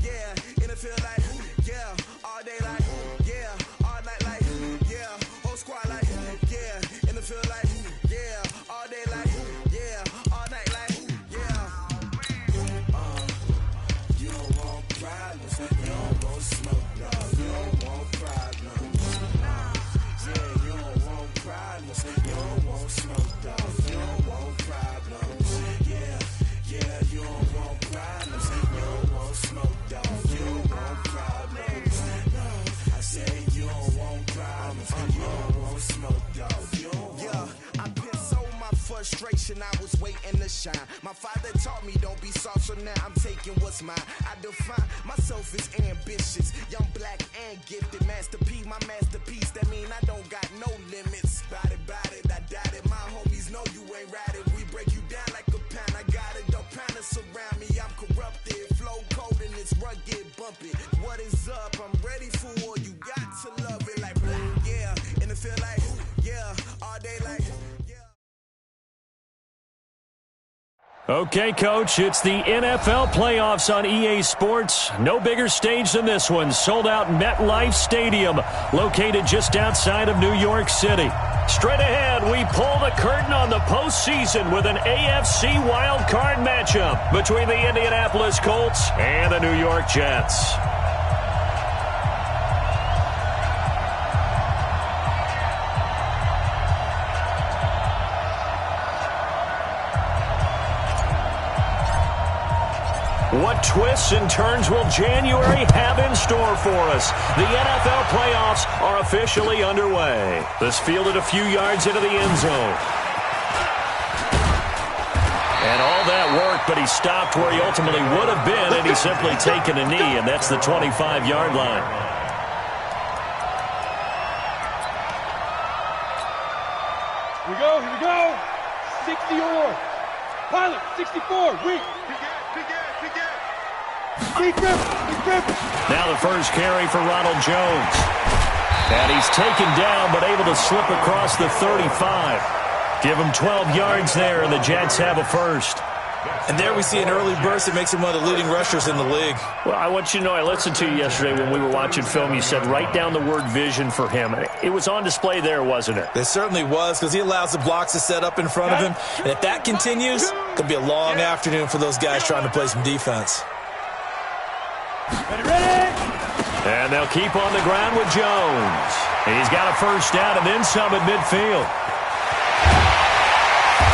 yeah, in the field like, yeah, all day like, yeah, all night like, yeah, whole squad like, yeah, in the field like, yeah, all day like, yeah, all night like, yeah. You don't want problems, you don't want smoke, no, you don't want problems. Yeah, you don't want problems, you don't want smoke, dog, you don't want problems. Yeah, you don't want problems, you don't want smoke, dog, you don't want problems. No, I said you don't want problems, you don't want smoke, dog, you don't want. Yeah, I've been so my frustration, I was waiting to shine. My father taught me don't be soft, so now I'm taking what's mine. I define myself as ambitious, young, black, and gifted. Master P, my masterpiece, that mean I don't got no limits. Bout it, I doubt it. My homies know you ain't ride it. We break you down like a pound. I got it, don't pound us around me. I'm corrupted, flow cold and it's rugged, bumpy. What is up? I'm ready for war. You got to love it like black, yeah. And it feel like, yeah, all day like, yeah. Okay, Coach, it's the NFL playoffs on EA Sports. No bigger stage than this one. Sold out MetLife Stadium, located just outside of New York City. Straight ahead, we pull the curtain on the postseason with an AFC wildcard matchup between the Indianapolis Colts and the New York Jets. What twists and turns will January have in store for us? The NFL playoffs are officially underway. This fielded a few yards into the end zone. And all that work, but he stopped where he ultimately would have been, and he's simply taken a knee, and that's the 25-yard line. Here we go. 60 or more. Pilot, 64, wait. Now the first carry for Ronald Jones. And he's taken down, but able to slip across the 35. Give him 12 yards there, and the Jets have a first. And there we see an early burst that makes him one of the leading rushers in the league. Well, I want you to know, I listened to you yesterday when we were watching film. You said write down the word vision for him. It was on display there, wasn't it? It certainly was, because he allows the blocks to set up in front of him. And if that continues, it could be a long afternoon for those guys trying to play some defense. Ready? And they'll keep on the ground with Jones. He's got a first down and then some at midfield.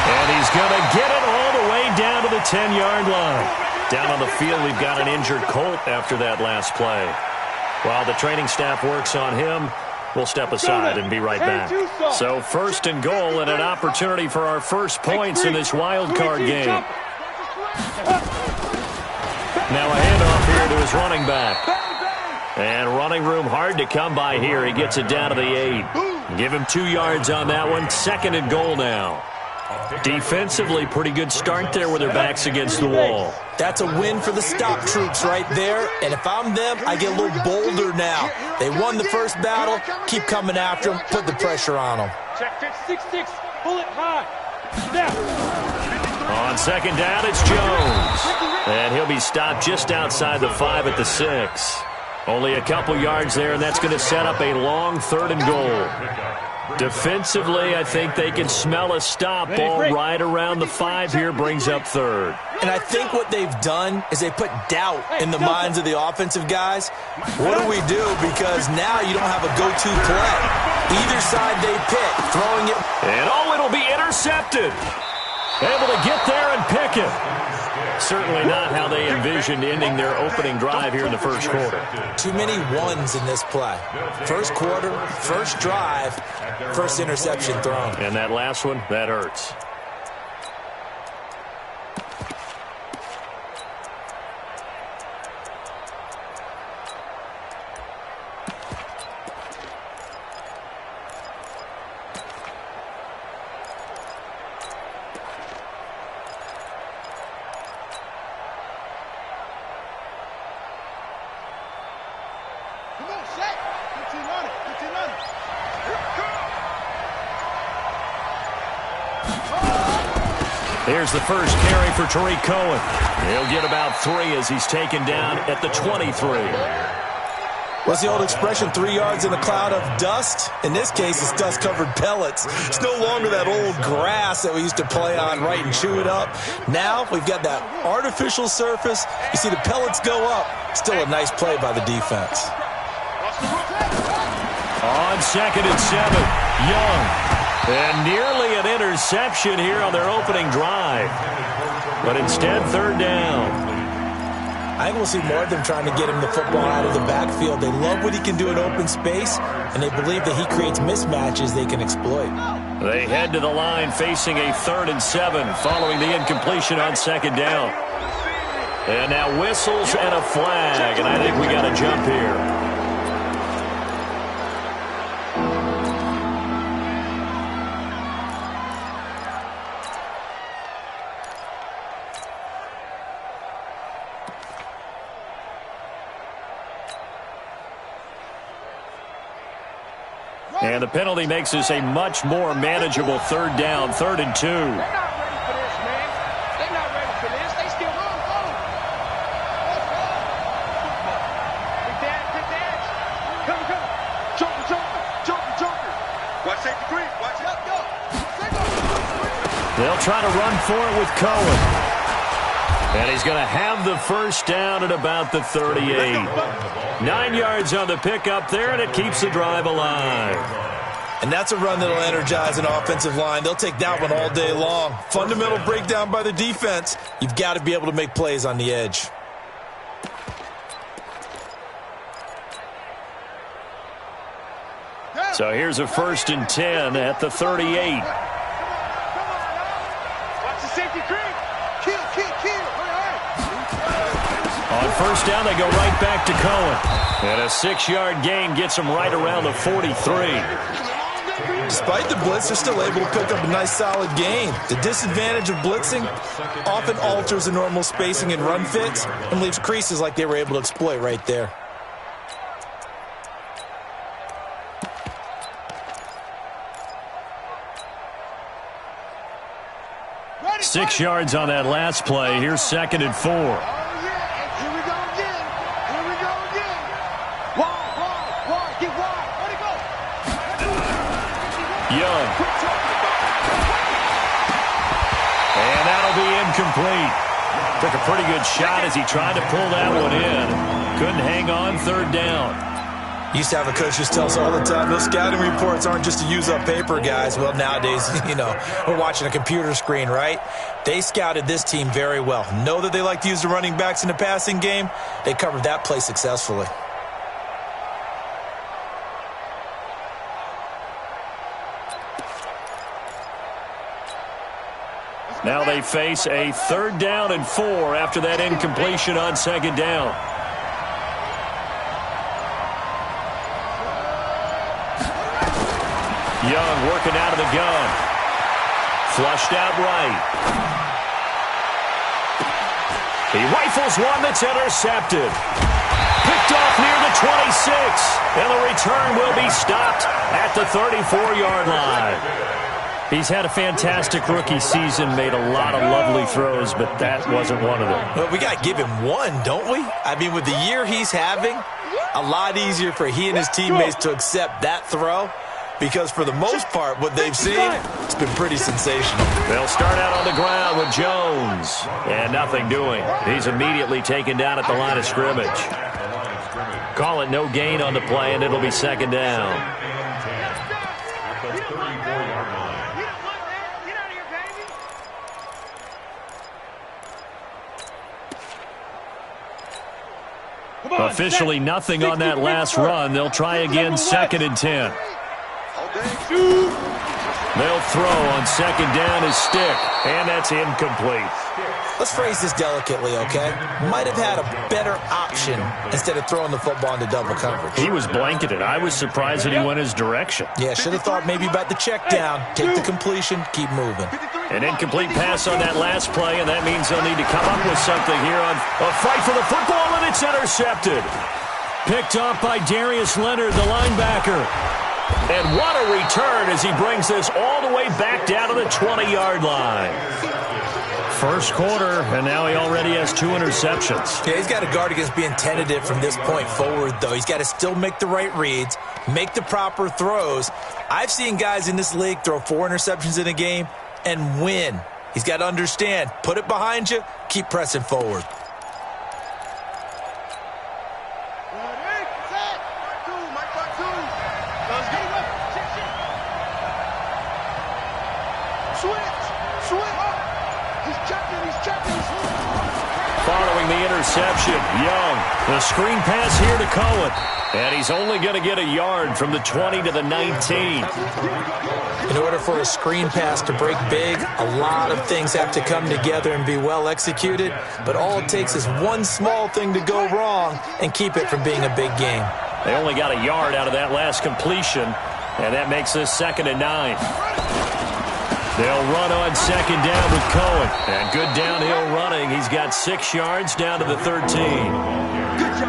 And he's going to get it all the way down to the 10-yard line. Down on the field, we've got an injured Colt after that last play. While the training staff works on him, we'll step aside and be right back. So first and goal and an opportunity for our first points in this wild card game. Now a handoff here to his running back. And running room hard to come by here. He gets it down to the 8. Give him 2 yards on that one. Second and goal now. Defensively, pretty good start there with their backs against the wall. That's a win for the stop troops right there. And if I'm them, I get a little bolder now. They won the first battle. Keep coming after them. Put the pressure on them. Check 6-6. Pull it high. Snap. On second down, it's Jones. And he'll be stopped just outside the 5 at the 6. Only a couple yards there, and that's going to set up a long third and goal. Defensively, I think they can smell a stop. Ball right around the 5 here brings up third. And I think what they've done is they put doubt in the minds of the offensive guys. What do we do? Because now you don't have a go-to play. Either side they pick, throwing it. And it'll be intercepted. Able to get there and pick it. Certainly not how they envisioned ending their opening drive here in the first quarter. Too many ones in this play. First quarter, first drive, first interception thrown. And that last one, that hurts. Here's the first carry for Tariq Cohen. He'll get about 3 as he's taken down at the 23. What's the old expression, 3 yards in a cloud of dust? In this case, it's dust-covered pellets. It's no longer that old grass that we used to play on, right, and chew it up. Now we've got that artificial surface. You see the pellets go up. Still a nice play by the defense. On 2nd and 7, Young. And nearly an interception here on their opening drive. But instead, 3rd down. I think we'll see more of them trying to get him the football out of the backfield. They love what he can do in open space, and they believe that he creates mismatches they can exploit. They head to the line facing a 3rd and 7 following the incompletion on 2nd down. And now whistles and a flag, and I think we got a jump here. And the penalty makes this a much more manageable 3rd down, 3rd and 2. They're not ready for this, man. They're not ready for this. They still run. Good dash. Come. Joker. Watch safety green. Watch it. Go. They'll try to run for it with Cohen. And he's going to have the first down at about the 38. 9 yards on the pickup there, and it keeps the drive alive. And that's a run that'll energize an offensive line. They'll take that one all day long. Fundamental breakdown by the defense. You've got to be able to make plays on the edge. So here's a 1st and 10 at the 38. Watch the safety green. Kill. On 1st down, they go right back to Cohen. And a 6-yard gain gets them right around the 43. Despite the blitz, they're still able to pick up a nice solid gain. The disadvantage of blitzing often alters the normal spacing and run fits and leaves creases like they were able to exploit right there. Ready, 6 yards on that last play. Here's 2nd and 4. Here we go again. Wide. Get wide. Let it go. Young. And that'll be incomplete. Took a pretty good shot as he tried to pull that one in. Couldn't hang on, 3rd down. Used to have a coach who tells us all the time, those scouting reports aren't just to use up paper, guys. Well, nowadays, we're watching a computer screen, right? They scouted this team very well. Know that they like to use the running backs in the passing game. They covered that play successfully. Now they face a 3rd down and 4 after that incompletion on 2nd down. Young working out of the gun. Flushed out right. He rifles one that's intercepted. Picked off near the 26. And the return will be stopped at the 34-yard line. He's had a fantastic rookie season, made a lot of lovely throws, but that wasn't one of them. Well, we got to give him one, don't we? I mean, with the year he's having, a lot easier for he and his teammates to accept that throw. Because for the most part, what they've seen, it's been pretty sensational. They'll start out on the ground with Jones. And nothing doing. He's immediately taken down at the line of scrimmage. Call it no gain on the play, and it'll be 2nd down. Officially nothing on that last run. They'll try again, 2nd and 10. They'll throw on 2nd down his stick, and that's incomplete. Let's phrase this delicately, okay? Might have had a better option instead of throwing the football into double coverage. He was blanketed. I was surprised that he went his direction. Yeah, should have thought maybe about the check down, take the completion, keep moving. An incomplete pass on that last play, and that means they'll need to come up with something here on a fight for the football, and it's intercepted. Picked off by Darius Leonard, the linebacker. And what a return as he brings this all the way back down to the 20-yard line. First quarter, and now he already has 2 interceptions. Yeah, he's got to guard against being tentative from this point forward, though. He's got to still make the right reads, make the proper throws. I've seen guys in this league throw 4 interceptions in a game and win. He's got to understand, put it behind you, keep pressing forward. Following the interception, Young, the screen pass here to Cohen. And he's only going to get a yard from the 20 to the 19. In order for a screen pass to break big, a lot of things have to come together and be well executed. But all it takes is one small thing to go wrong and keep it from being a big game. They only got a yard out of that last completion, and that makes this 2nd and 9. They'll run on 2nd down with Cohen. And good downhill running. He's got 6 yards down to the 13.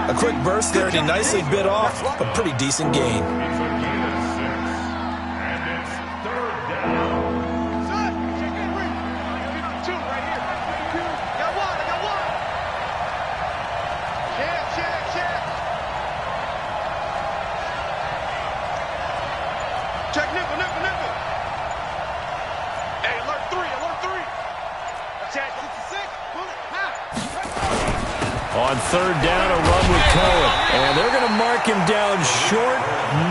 A quick burst there, and he nicely bit off a pretty decent gain. On 3rd down, a run with Cohen. And they're going to mark him down short,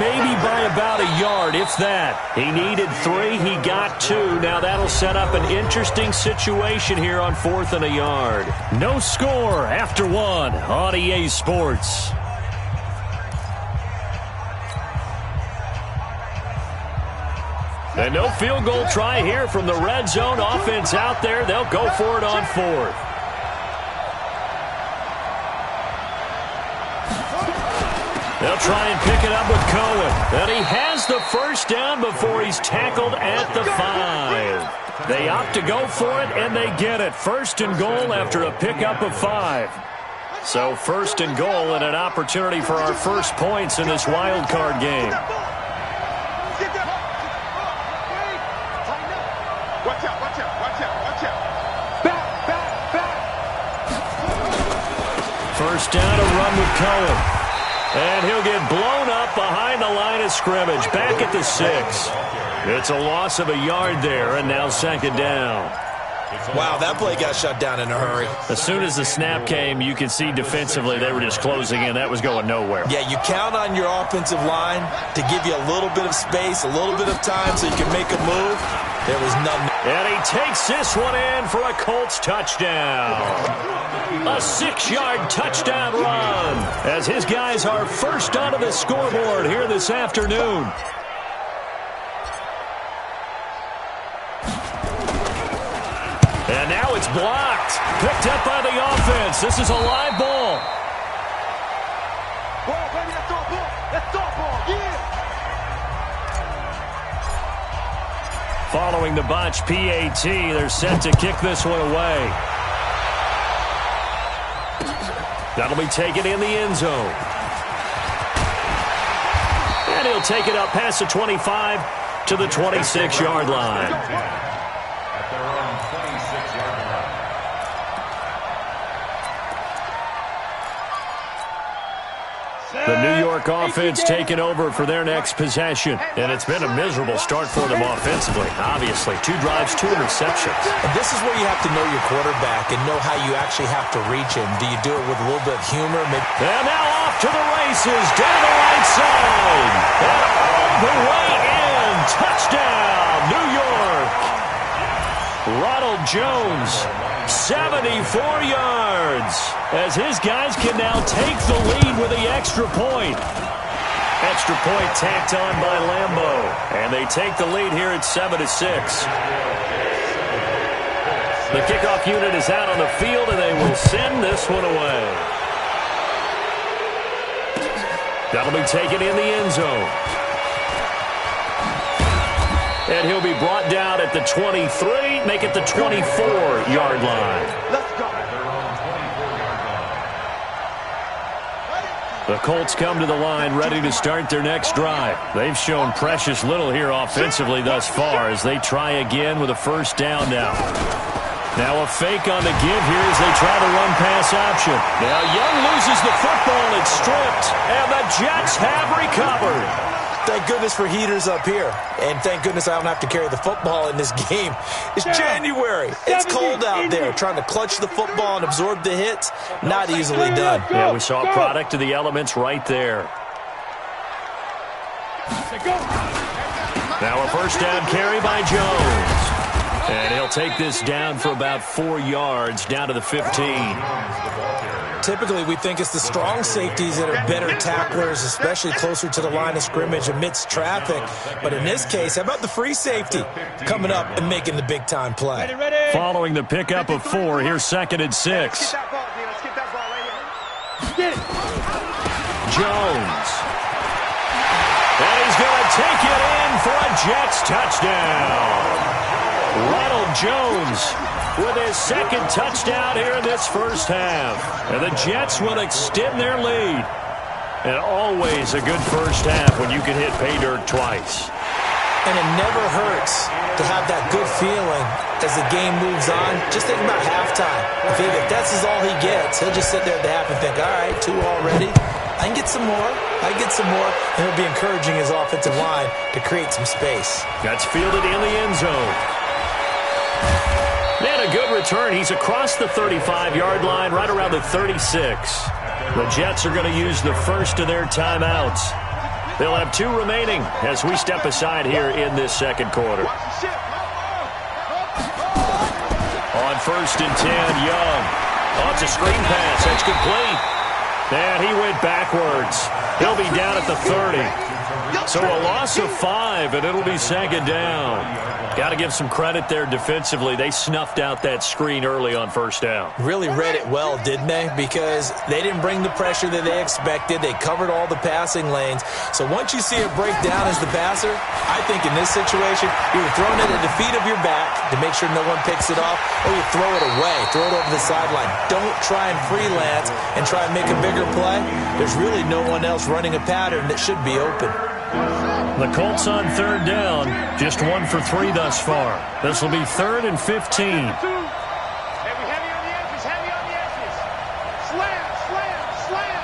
maybe by about a yard, if that. He needed 3, he got 2. Now that'll set up an interesting situation here on 4th and a yard. No score after 1 on EA Sports. And no field goal try here from the red zone. Offense out there. They'll go for it on 4th. They'll try and pick it up with Cohen. And he has the first down before he's tackled at the 5. They opt to go for it, and they get it. 1st and goal after a pickup of 5. So 1st and goal and an opportunity for our first points in this wild card game. First down, a run with Cohen. And he'll get blown up behind the line of scrimmage, back at the 6. It's a loss of a yard there, and now 2nd down. Wow, that play got shut down in a hurry. As soon as the snap came, you could see defensively they were just closing in. That was going nowhere. Yeah, you count on your offensive line to give you a little bit of space, a little bit of time so you can make a move. There was none. And he takes this one in for a Colts touchdown. A 6-yard touchdown run as his guys are first onto the scoreboard here this afternoon. And now it's blocked. Picked up by the offense. This is a live ball. Ball, baby, let's go ball. Let's go ball, yeah. Following the botch PAT, they're set to kick this one away. That'll be taken in the end zone. And he'll take it up past the 25 to the 26-yard line. The New York offense taking over for their next possession. And it's been a miserable start for them offensively. Obviously, 2 drives, 2 interceptions. And this is where you have to know your quarterback and know how you actually have to reach him. Do you do it with a little bit of humor? Maybe. And now off to the races, down the right side. And all the way in. Touchdown, New York. Ronald Jones, 74 yards, as his guys can now take the lead with the extra point. Extra point tacked on by Lambeau, and they take the lead here at 7-6. The kickoff unit is out on the field, and they will send this one away. That'll be taken in the end zone. And he'll be brought down at the 23, make it the 24-yard line. Let's go. The Colts come to the line ready to start their next drive. They've shown precious little here offensively thus far as they try again with a first down now. Now a fake on the give here as they try to run pass option. Now Young loses the football. It's stripped, and the Jets have recovered. Thank goodness for heaters up here. And thank goodness I don't have to carry the football in this game. It's January. It's cold out there. Trying to clutch the football and absorb the hits, not easily done. Yeah, we saw a product of the elements right there. Now a first down carry by Jones. And he'll take this down for about 4 yards, down to the 15. Typically, we think it's the strong safeties that are better tacklers, especially closer to the line of scrimmage amidst traffic. But in this case, how about the free safety coming up and making the big-time play? Following the pickup of 4, here's 2nd and 6. Jones. And he's going to take it in for a Jets touchdown. Ronald Jones with his 2nd touchdown here in this first half. And the Jets will extend their lead. And always a good first half when you can hit pay dirt twice. And it never hurts to have that good feeling as the game moves on. Just think about halftime. If that's all he gets, he'll just sit there at the half and think, all right, 2 already. I can get some more. I can get some more. And he'll be encouraging his offensive line to create some space. That's fielded in the end zone. And a good return. He's across the 35-yard line, right around the 36. The Jets are going to use the first of their timeouts. They'll have 2 remaining as we step aside here in this second quarter. On 1st and 10, Young. Oh, it's a screen pass. That's complete. And he went backwards. He'll be down at the 30. So a loss of 5, and it'll be 2nd down. Got to give some credit there defensively. They snuffed out that screen early on 1st down. Really read it well, didn't they? Because they didn't bring the pressure that they expected. They covered all the passing lanes. So once you see it break down as the passer, I think in this situation, you're throwing it at the feet of your back to make sure no one picks it off, or you throw it away, throw it over the sideline. Don't try and freelance and try and make a bigger play. There's really no one else running a pattern that should be open. The Colts on 3rd down, just 1 for 3 thus far. This will be 3rd and 15. Heavy on the edges, heavy on the edges. Slam, slam, slam.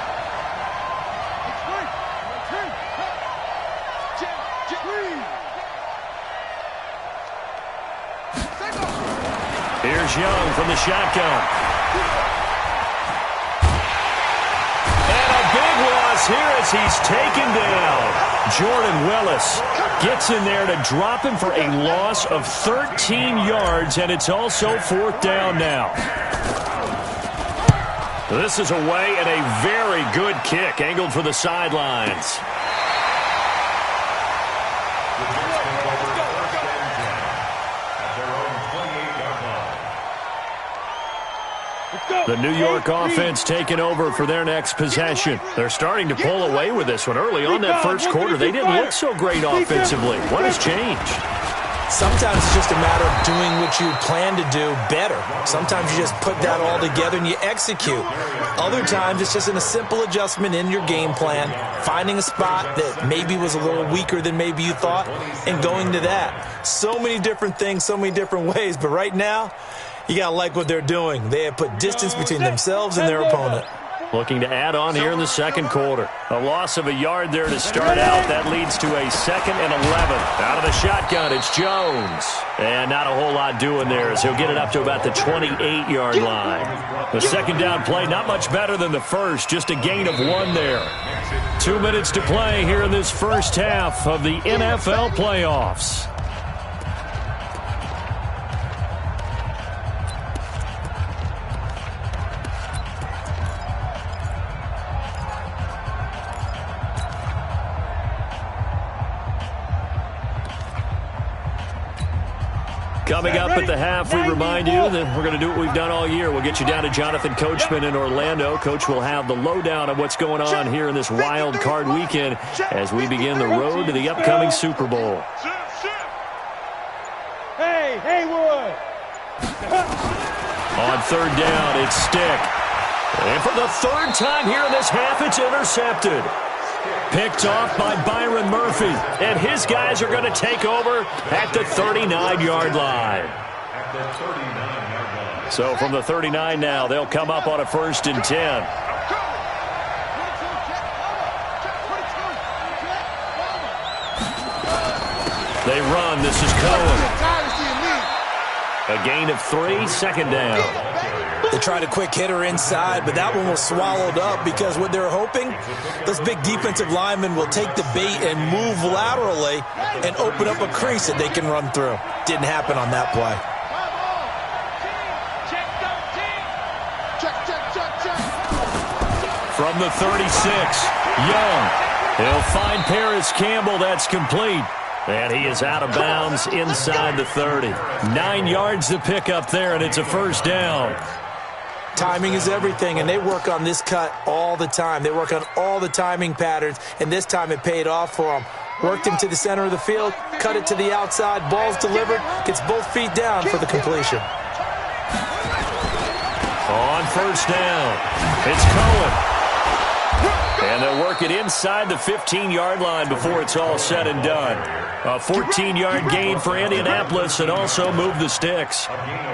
Here's Young from the shotgun. And a big loss here as he's taken down. Jordan Willis gets in there to drop him for a loss of 13 yards, and it's also 4th down now. This is away and a very good kick, angled for the sidelines. The New York offense taking over for their next possession. They're starting to pull away with this one. Early on that first quarter, they didn't look so great offensively. What has changed? Sometimes it's just a matter of doing what you plan to do better. Sometimes you just put that all together and you execute. Other times it's just in a simple adjustment in your game plan, finding a spot that maybe was a little weaker than maybe you thought, and going to that. So many different things, so many different ways, but right now, you got to like what they're doing. They have put distance between themselves and their opponent. Looking to add on here in the second quarter. A loss of a yard there to start out. That leads to a 2nd and 11. Out of the shotgun, it's Jones. And not a whole lot doing there as he'll get it up to about the 28-yard line. The second down play, not much better than the first. Just a gain of 1 there. 2 minutes to play here in this first half of the NFL playoffs. Coming up at the half, we remind you that we're going to do what we've done all year. We'll get you down to Jonathan Coachman in Orlando. Coach will have the lowdown on what's going on here in this wild card weekend as we begin the road to the upcoming Super Bowl. Hey, Haywood! On 3rd down, it's Stick. And for the 3rd time here in this half, it's intercepted. Picked off by Byron Murphy. And his guys are going to take over at the 39-yard line. So from the 39 now, they'll come up on a 1st and 10. They run. This is Cohen. A gain of 3, 2nd down. They tried a quick hitter inside, but that one was swallowed up because what they're hoping, those big defensive linemen will take the bait and move laterally and open up a crease that they can run through. Didn't happen on that play. From the 36, Young. He'll find Paris Campbell. That's complete. And he is out of bounds inside the 30. 9 yards to pick up there, and it's a 1st down. Timing is everything, and they work on this cut all the time. They work on all the timing patterns, and this time it paid off for them. Worked him to the center of the field, cut it to the outside, ball's delivered, gets both feet down for the completion. On 1st down, it's Cohen. And they'll work it inside the 15-yard line before it's all said and done. A 14-yard gain for Indianapolis and also moved the sticks.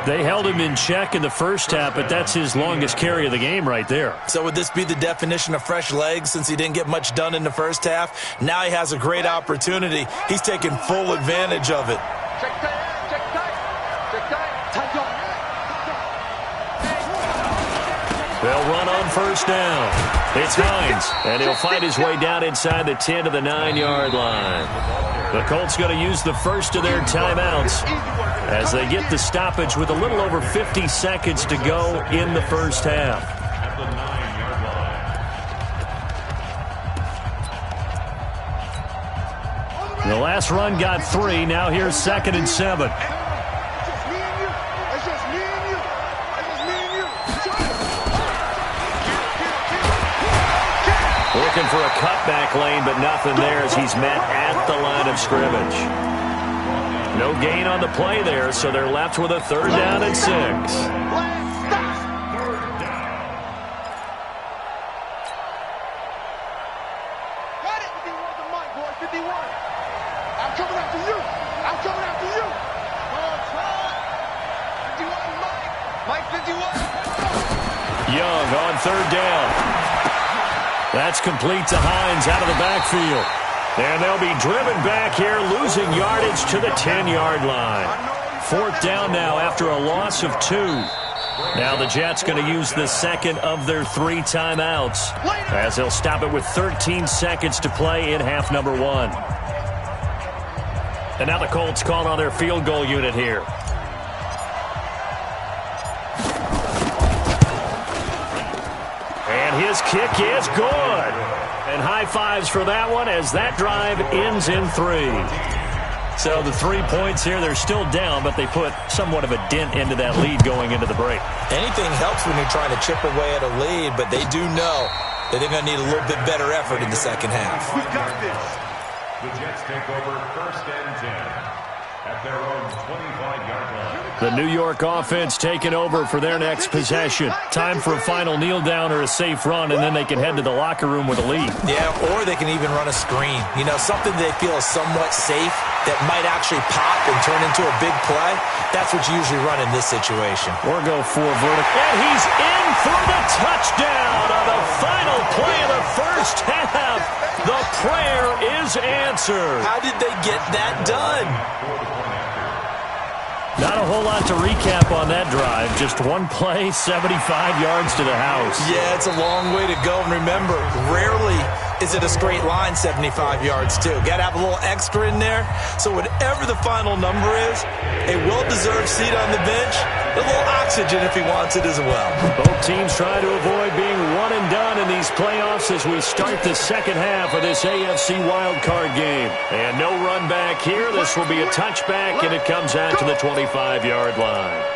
They held him in check in the first half, but that's his longest carry of the game right there. So would this be the definition of fresh legs since he didn't get much done in the first half? Now he has a great opportunity. He's taking full advantage of it. They'll run on 1st down. It's Hines, and he'll find his way down inside the 10 to the 9-yard line. The Colts going to use the first of their timeouts as they get the stoppage with a little over 50 seconds to go in the first half. The last run got 3. Now here's 2nd and 7. Looking for a cutback lane, but nothing there as he's met at the line of scrimmage. No gain on the play there, so they're left with a 3rd down and 6. Young on 3rd down. That's complete to Hines out of the backfield. And they'll be driven back here, losing yardage to the 10-yard line. 4th down now after a loss of 2. Now the Jets going to use the second of their 3 timeouts as they'll stop it with 13 seconds to play in half number 1. And now the Colts call on their field goal unit here. And his kick is good. And high fives for that one as that drive ends in 3. So the 3 points here, they're still down, but they put somewhat of a dent into that lead going into the break. Anything helps when you're trying to chip away at a lead, but they do know that they're going to need a little bit better effort in the second half. We got this. The Jets take over 1st and 10 at their own 25-yard line. The New York offense taking over for their next possession. Time for a final kneel down or a safe run, and then they can head to the locker room with a lead. Yeah, or they can even run a screen. You know, something they feel is somewhat safe that might actually pop and turn into a big play. That's what you usually run in this situation. Or go for vertical. And he's in for the touchdown on the final play of the first half. The prayer is answered. How did they get that done? Not a whole lot to recap on that drive. Just one play, 75 yards to the house. Yeah, it's a long way to go. And remember, rarely is it a straight line 75 yards, too. Got to have a little extra in there. So whatever the final number is, a well-deserved seat on the bench, a little oxygen if he wants it as well. Both teams trying to avoid being one and done in these playoffs as we start the second half of this AFC wildcard game. And no run back here. This will be a touchback, and it comes out to the 25-yard line.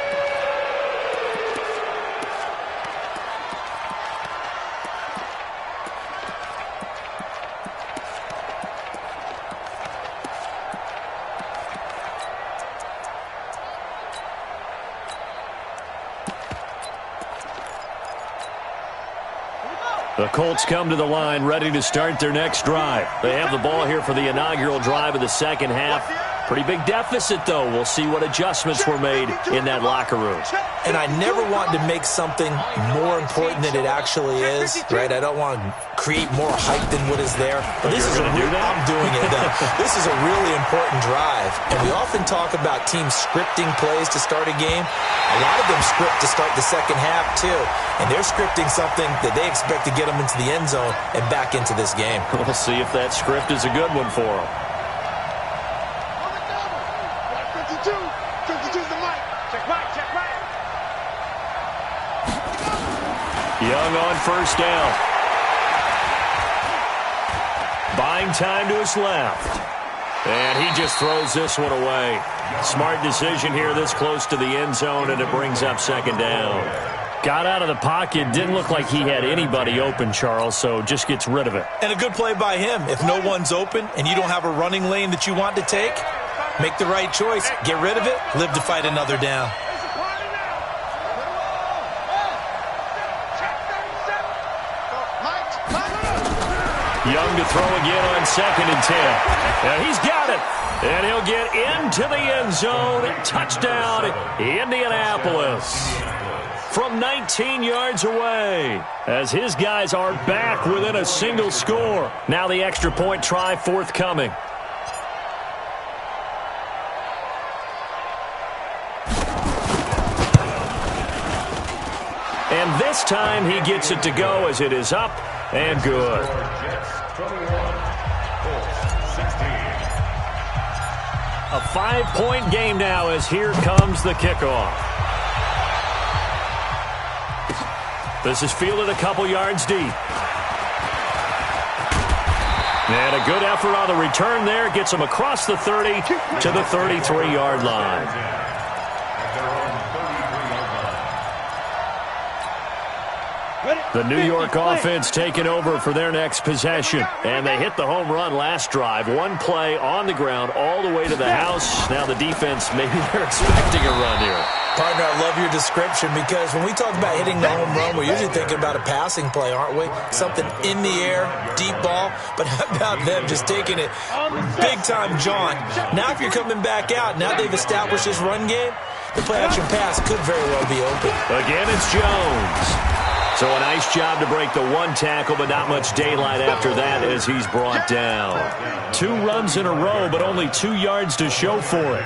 The Colts come to the line ready to start their next drive. They have the ball here for the inaugural drive of the second half. Pretty big deficit, though. We'll see what adjustments were made in that locker room. And I never want to make something more important than it actually is, right? I don't want to create more hype than what is there. But this is I'm doing it, though. This is a really important drive. And we often talk about teams scripting plays to start a game. A lot of them script to start the second half, too. And they're scripting something that they expect to get them into the end zone and back into this game. We'll see if that script is a good one for them. 52's the mic. Check right. Young on first down. Buying time to his left. And he just throws this one away. Smart decision here this close to the end zone, and it brings up second down. Got out of the pocket. Didn't look like he had anybody open, Charles, so just gets rid of it. And a good play by him. If no one's open and you don't have a running lane that you want to take, make the right choice. Get rid of it. Live to fight another down. Young to throw again on 2nd and 10. And he's got it. And he'll get into the end zone. Touchdown, Indianapolis. From 19 yards away, as his guys are back within a single score. Now the extra point try forthcoming. And this time he gets it to go as it is up and good. A 5-point game now as here comes the kickoff. This is fielded a couple yards deep. And a good effort on the return there. Gets him across the 30 to the 33-yard line. The New York offense taking over for their next possession. And they hit the home run last drive. One play on the ground all the way to the house. Now the defense, maybe they're expecting a run here. Partner, I love your description because when we talk about hitting the home run, we're usually thinking about a passing play, aren't we? Something in the air, deep ball. But how about them just taking it big-time jaunt? Now if you're coming back out, now they've established this run game, the play-action pass could very well be open. Again, it's Jones. So a nice job to break the one tackle, but not much daylight after that as he's brought down. 2 runs in a row, but only 2 yards to show for it.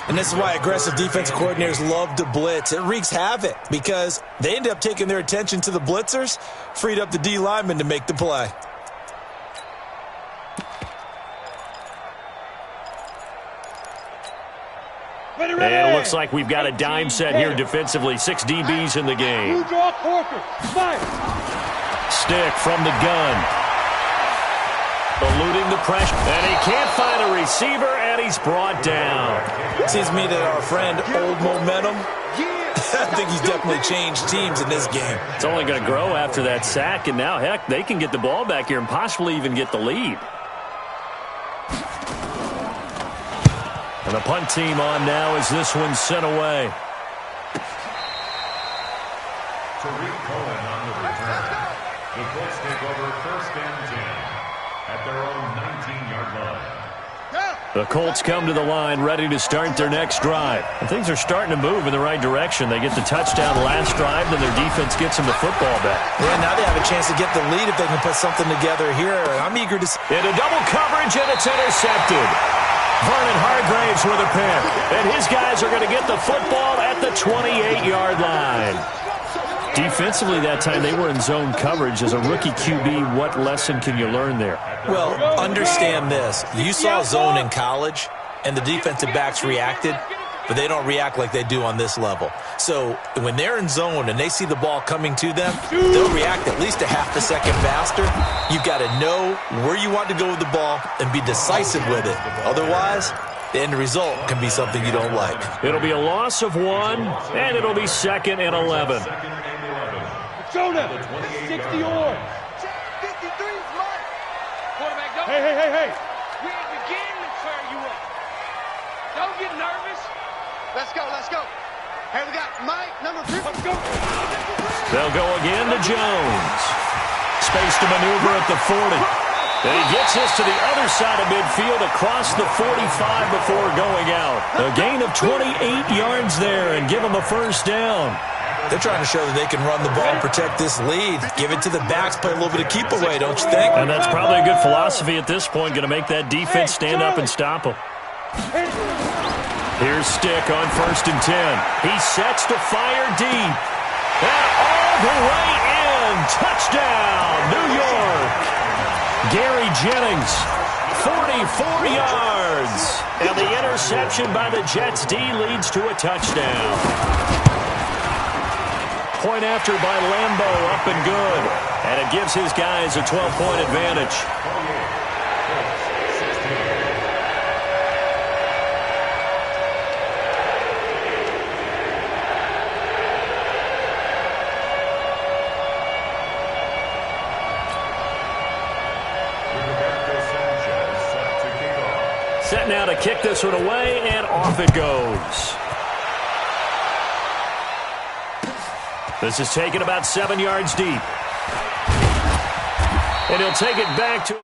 And this is why aggressive defensive coordinators love to blitz. It wreaks havoc because they end up taking their attention to the blitzers, freed up the D lineman to make the play. And it looks like we've got a dime set here defensively. 6 DBs in the game. Stick from the gun. Eluding the pressure. And he can't find a receiver, and he's brought down. Seems to me that our friend, Old Momentum, I think he's definitely changed teams in this game. It's only going to grow after that sack, and now, heck, they can get the ball back here and possibly even get the lead. And the punt team on now as this one's sent away. Tariq Cohen on the return. The Colts take over 1st and 10 at their own 19-yard line. The Colts come to the line ready to start their next drive. And things are starting to move in the right direction. They get the touchdown last drive, then their defense gets them the football back. Yeah, now they have a chance to get the lead if they can put something together here. I'm eager to see. Into double coverage, and it's intercepted. Vernon Hargraves with a pick. And his guys are going to get the football at the 28-yard line. Defensively that time, they were in zone coverage. As a rookie QB, what lesson can you learn there? Well, understand this. You saw zone in college, and the defensive backs reacted, but they don't react like they do on this level. So when they're in zone and they see the ball coming to them, they'll react at least a half a second faster. You've got to know where you want to go with the ball and be decisive with it. Otherwise, the end result can be something you don't like. It'll be a loss of 1, and it'll be 2nd and 11. Jonah, 60 or. 53's Mike. Quarterback, don't. Hey. We ain't beginning to tear you up. Don't get nervous. Let's go. Hey, we got Mike, number 3. Let's go. They'll go again to Jones. Space to maneuver at the 40. And he gets this to the other side of midfield across the 45 before going out. A gain of 28 yards there and give him a first down. They're trying to show that they can run the ball and protect this lead. Give it to the backs, play a little bit of keep away, don't you think? And that's probably a good philosophy at this point, going to make that defense stand up and stop him. Here's Stick on 1st and 10. He sets to fire deep. And all the way in. Touchdown, New York. Gary Jennings, 44 yards. And the interception by the Jets D leads to a touchdown. Point after by Lambo, up and good. And it gives his guys a 12-point advantage. Set now to kick this one away, and off it goes. This is taken about 7 yards deep. And he'll take it back to...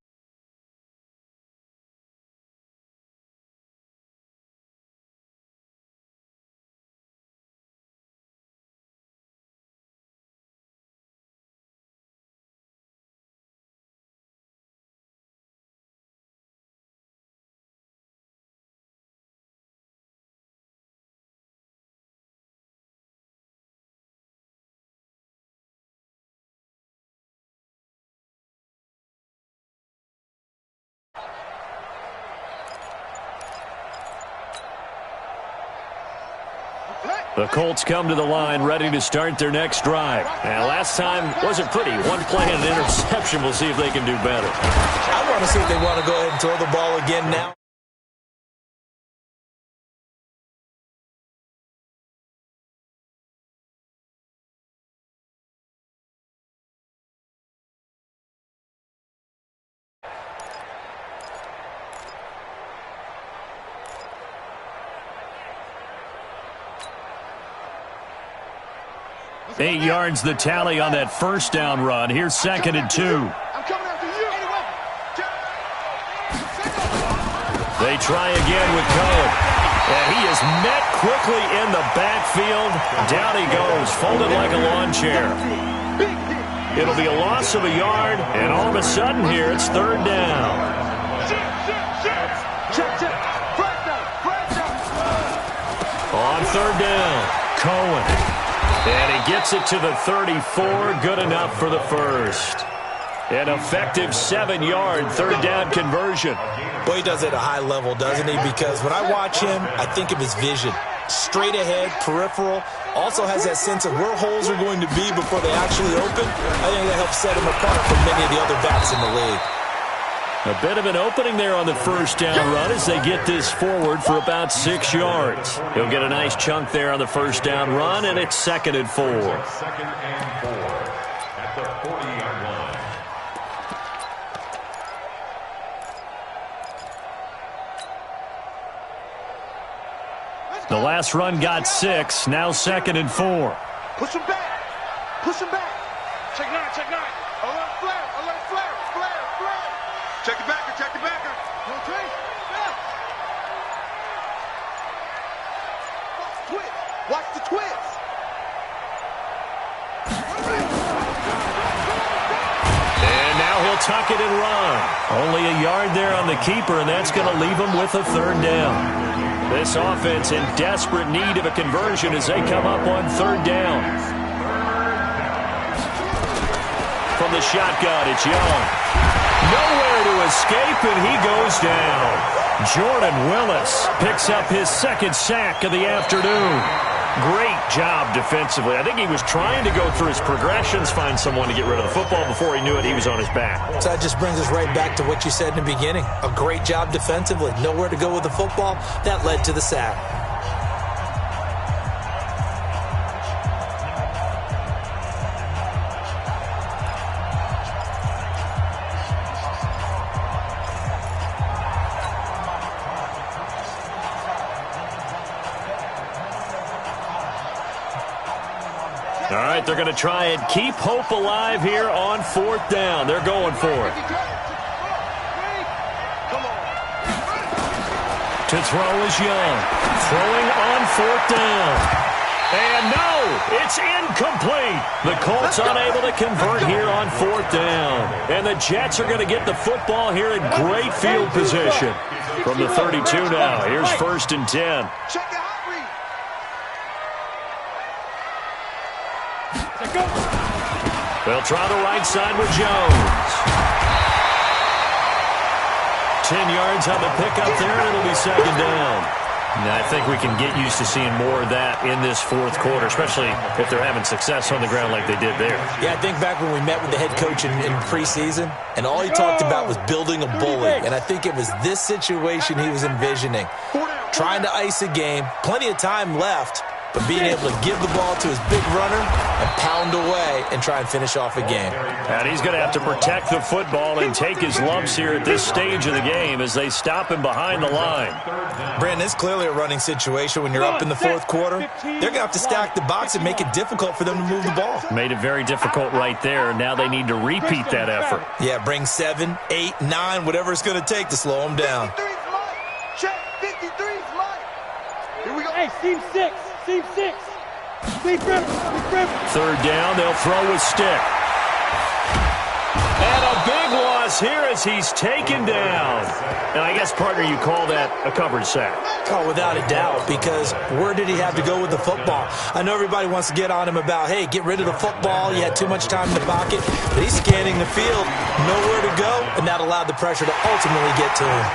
The Colts come to the line ready to start their next drive. Now, last time wasn't pretty. One play and an interception. We'll see if they can do better. I want to see if they want to go ahead and throw the ball again now. Eight yards the tally on that first down run. Here's 2nd and 2. I'm coming after you. They try again with Cohen. And he is met quickly in the backfield. Down he goes, folded like a lawn chair. It'll be a loss of a yard, and all of a sudden here it's 3rd down. On 3rd down, Cohen. And he gets it to the 34, good enough for the first. An effective 7-yard 3rd down conversion. Boy, he does it at a high level, doesn't he? Because when I watch him, I think of his vision. Straight ahead, peripheral. Also has that sense of where holes are going to be before they actually open. I think that helps set him apart from many of the other backs in the league. A bit of an opening there on the first down run as they get this forward for about 6 yards. He'll get a nice chunk there on the first down run, and it's 2nd and 4. 2nd and 4 at the 40-yard line. The last run got 6, now 2nd and 4. Push him back. Push him back. Check 9, check 9. Alert flare, alert flare, flare, flare. Check the backer, check the backer. Okay. Yeah. Twist. Watch the twist. And now he'll tuck it and run. Only a yard there on the keeper, and that's going to leave him with a 3rd down. This offense in desperate need of a conversion as they come up on 3rd down. From the shotgun, it's Young. Nowhere to escape, and he goes down. Jordan Willis picks up his 2nd sack of the afternoon. Great job defensively. I think he was trying to go through his progressions, find someone to get rid of the football. Before he knew it, he was on his back. So that just brings us right back to what you said in the beginning. A great job defensively. Nowhere to go with the football. That led to the sack. All right, they're going to try and keep hope alive here on 4th down. They're going for it. To throw is Young. Throwing on 4th down. And no, it's incomplete. The Colts unable to convert here on 4th down. And the Jets are going to get the football here in great field position. From the 32 now, here's 1st and 10. They'll try the right side with Jones. 10 yards on the pickup there, and it'll be 2nd down. Now, I think we can get used to seeing more of that in this 4th quarter, especially if they're having success on the ground like they did there. Yeah, I think back when we met with the head coach in preseason, and all he talked about was building a bully. And I think it was this situation he was envisioning. Trying to ice a game, plenty of time left, but being able to give the ball to his big runner and pound away and try and finish off a game. And he's going to have to protect the football and take his lumps here at this stage of the game as they stop him behind the line. Brandon, it's clearly a running situation when you're up in the 4th quarter. They're going to have to stack the box and make it difficult for them to move the ball. Made it very difficult right there. Now they need to repeat that effort. Yeah, bring 7, 8, 9, whatever it's going to take to slow them down. 53's mine. Here we go. Hey, team 6. Team 6. Big grip. 3rd down, they'll throw with stick. And a big loss here as he's taken down. And I guess, partner, you call that a covered sack. Oh, without a doubt, because where did he have to go with the football? I know everybody wants to get on him about, hey, get rid of the football. You had too much time in the pocket. But he's scanning the field, nowhere to go, and that allowed the pressure to ultimately get to him.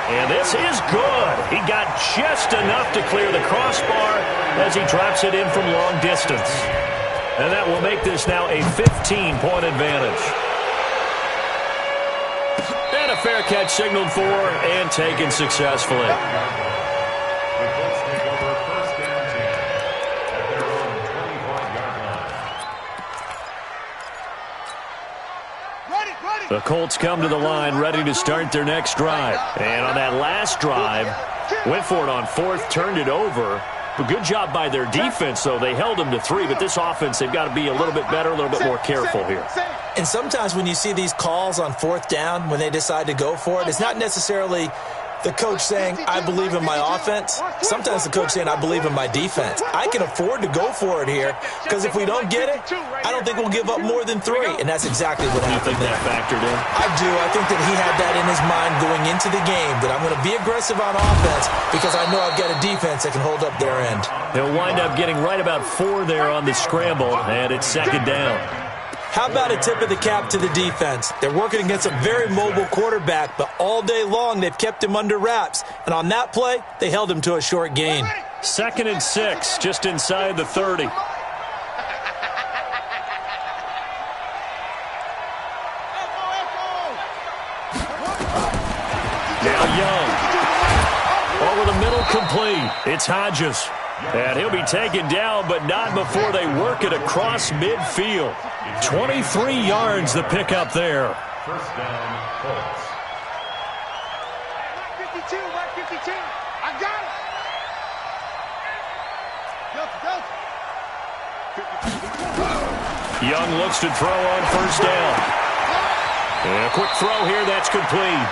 And this is good. He got just enough to clear the crossbar as he drops it in from long distance. And that will make this now a 15-point advantage. And a fair catch signaled for and taken successfully. The Colts take over 1st and 10 at their own 25-yard line. The Colts come to the line ready to start their next drive. And on that last drive, went for it on 4th, turned it over. A good job by their defense, though. They held them to 3, but this offense, they've got to be a little bit better, a little bit more careful here. And sometimes when you see these calls on 4th down, when they decide to go for it, it's not necessarily the coach saying, I believe in my offense. Sometimes the coach saying, I believe in my defense. I can afford to go for it here because if we don't get it, I don't think we'll give up more than 3. And that's exactly what happened there. You think that factored in? I do. I think that he had that in his mind going into the game, that I'm going to be aggressive on offense because I know I've got a defense that can hold up their end. He'll wind up getting right about 4 there on the scramble, and it's 2nd down. How about a tip of the cap to the defense? They're working against a very mobile quarterback, but all day long they've kept him under wraps. And on that play, they held him to a short gain. 2nd and 6, just inside the 30. Now Young. Over the middle, complete. It's Hodges. And he'll be taken down, but not before they work it across midfield. 23 yards the pickup there. 1st down, Colts. 52, 52. I got it. Young looks to throw on 1st down. And a quick throw here, that's complete.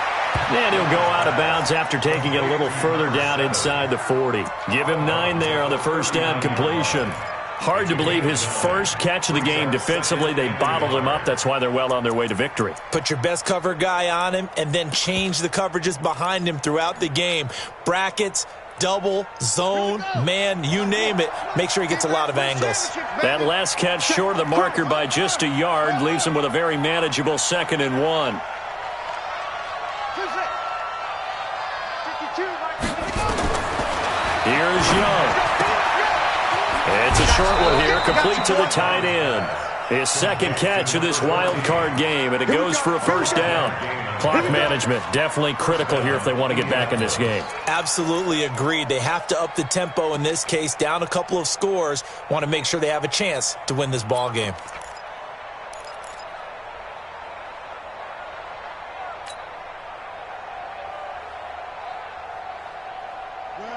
And he'll go out of bounds after taking it a little further down inside the 40. Give him 9 there on the 1st down completion. Hard to believe his first catch of the game defensively. They bottled him up. That's why they're well on their way to victory. Put your best cover guy on him and then change the coverages behind him throughout the game. Brackets, double, zone, man, you name it. Make sure he gets a lot of angles. That last catch short of the marker by just a yard leaves him with a very manageable 2nd and 1. Here's Young. It's a short one here, complete to the tight end. His 2nd catch of this wild card game, and it goes for a 1st down. Clock management, definitely critical here if they want to get back in this game. Absolutely agreed. They have to up the tempo in this case, down a couple of scores. Want to make sure they have a chance to win this ball game.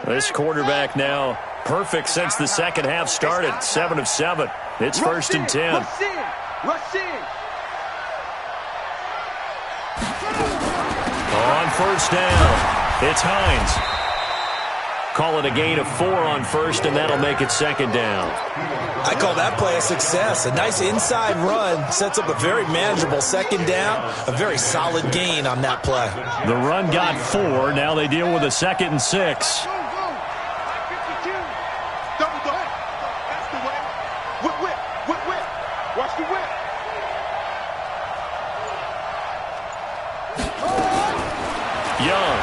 This quarterback now perfect since the 2nd half started. 7 of 7. It's 1st and 10. Rush in. On 1st down, it's Hines. call it a gain of 4 on first, and that'll make it second down. I call that play a success. A nice inside run sets up a very manageable second down, a very solid gain on that play. The run got 4. Now they deal with a 2nd and 6. Young.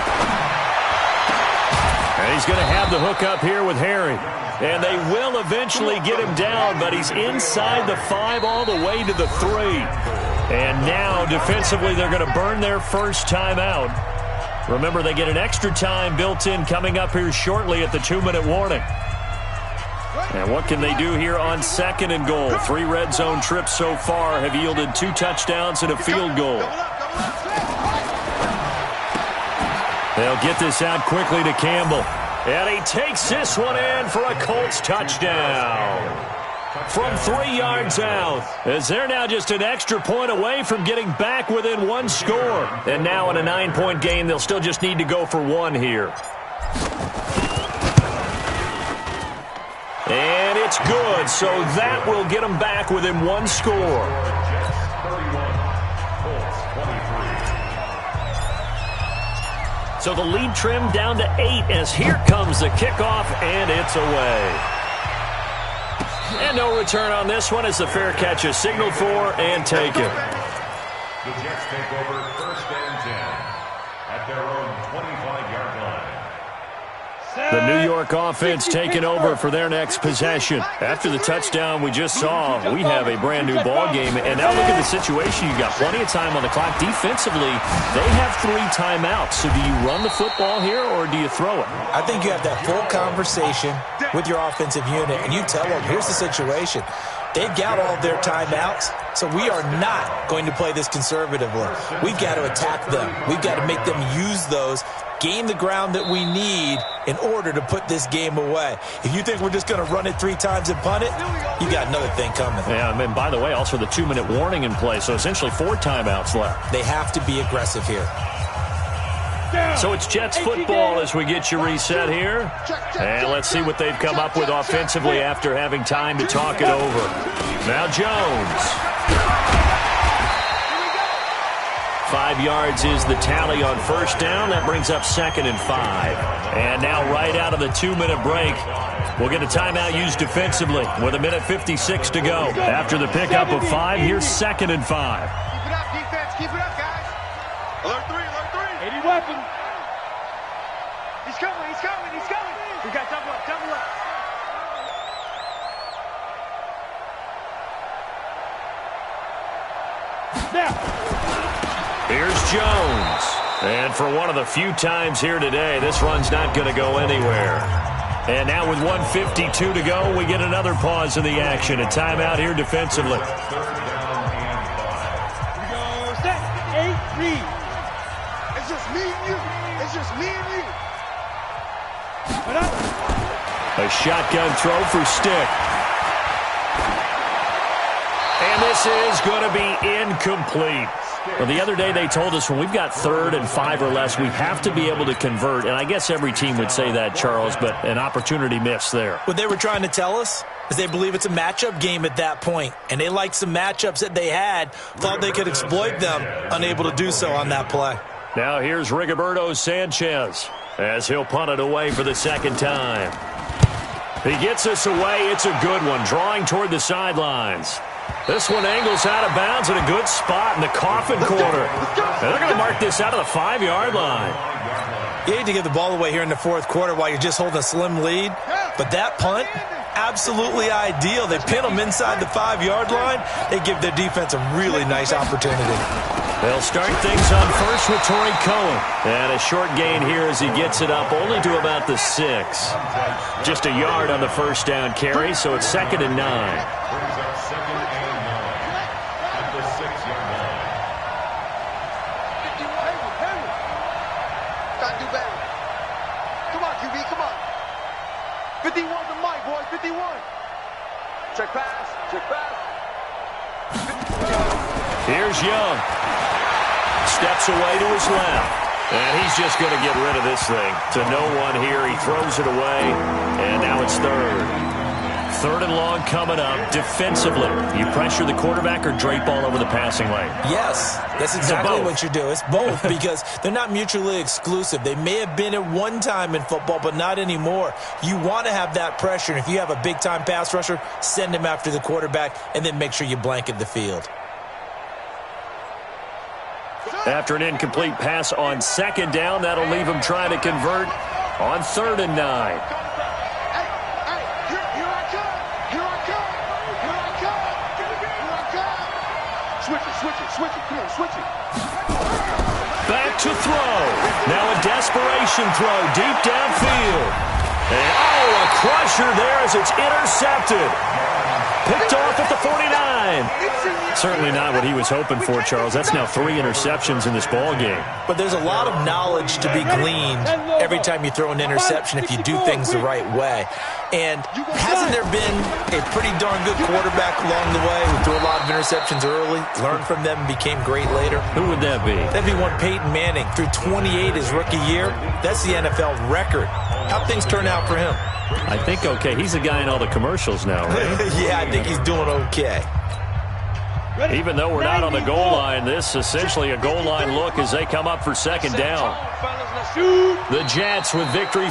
And he's going to have the hook up here with Harry. And they will eventually get him down, but he's inside the 5 all the way to the 3. And now, defensively, they're going to burn their first timeout. Remember, they get an extra time built in coming up here shortly at the 2-minute warning. And what can they do here on 2nd and goal? 3 red zone trips so far have yielded 2 touchdowns and a field goal. They'll get this out quickly to Campbell. And he takes this one in for a Colts touchdown. From 3 yards out, as they're now just an extra point away from getting back within 1 score. And now in a 9-point game, they'll still just need to go for 1 here. And it's good, so that will get them back within 1 score. So the lead trimmed down to 8 as here comes the kickoff, and it's away. And no return on this one as the fair catch is signaled for and taken. The Jets take over 1st and 10 at their own 25-yard line. The New York offense taking over for their next possession. After the touchdown we just saw, we have a brand-new ball game. And now look at the situation. You've got plenty of time on the clock. Defensively, they have 3 timeouts. So do you run the football here or do you throw it? I think you have that full conversation with your offensive unit, and you tell them, here's the situation. They've got all of their timeouts, so we are not going to play this conservatively. We've got to attack them. We've got to make them use those, gain the ground that we need in order to put this game away. If you think we're just going to run it 3 times and punt it, you got another thing coming. Yeah, and by the way, also the 2-minute warning in play, so essentially 4 timeouts left. They have to be aggressive here. So it's Jets football as we get you reset here. And let's see what they've come up with offensively after having time to talk it over. Now Jones. 5 yards is the tally on first down. That brings up 2nd and 5. And now right out of the 2-minute break, we'll get a timeout used defensively with 1:56 to go. After the pickup of 5, here's 2nd and 5. Keep it up, defense. Keep it up, guys. Alert 3, alert 3. 80 weapon. He's coming, he's coming, he's coming. We got double up, double up. Now. Here's Jones. And for one of the few times here today, this run's not going to go anywhere. And now with 1:52 to go, we get another pause in the action. A timeout here defensively. 3rd down and 5. We go, set, 8, read. It's just me and you. It's just me and you. A shotgun throw for Stick. And this is going to be incomplete. Well, the other day they told us when we've got 3rd and 5 or less, we have to be able to convert. And I guess every team would say that, Charles, but an opportunity missed there. What they were trying to tell us is they believe it's a matchup game at that point. And they liked some matchups that they had, thought they could exploit them, unable to do so on that play. Now here's Rigoberto Sanchez as he'll punt it away for the 2nd time. He gets us away. It's a good one, drawing toward the sidelines. This one angles out of bounds in a good spot in the coffin corner. And they're going to mark this out of the 5-yard line. You hate to give the ball away here in the 4th quarter while you're just holding a slim lead, but that punt, absolutely ideal. They pin them inside the 5-yard line. They give their defense a really nice opportunity. They'll start things on first with Torrey Cohen. And a short gain here as he gets it up only to about the 6. Just a yard on the first down carry, so it's 2nd and 9. Brings up 2nd and 9 at the 6-yard line. Gotta do better. Come on, QB, come on. 51 to Mike, boys, 51. Check pass, check pass. Here's Young. Steps away to his left. And he's just going to get rid of this thing. To no one here. He throws it away, and now it's third. Third and long coming up. Defensively, you pressure the quarterback or drape all over the passing lane? Yes, that's exactly what you do. It's both because they're not mutually exclusive. They may have been at one time in football, but not anymore. You want to have that pressure, and if you have a big-time pass rusher, send him after the quarterback, and then make sure you blanket the field. After an incomplete pass on second down, that'll leave him trying to convert on 3rd and 9. Switch it, come on, switch it. Back to throw. Now a desperation throw deep downfield. And, a crusher there as it's intercepted. Picked off at the 49. Certainly not what he was hoping for, Charles. That's now 3 interceptions in this ball game. But there's a lot of knowledge to be gleaned every time you throw an interception if you do things the right way. And hasn't there been a pretty darn good quarterback along the way who threw a lot of interceptions early, learned from them, and became great later? Who would that be? That'd be one Peyton Manning. Threw 28 his rookie year. That's the NFL record. How'd things turn out for him? I think okay. He's the guy in all the commercials now, right? Yeah, I think he's doing okay. Even though we're not on the goal line, this essentially a goal line look as they come up for second down. The Jets with victory.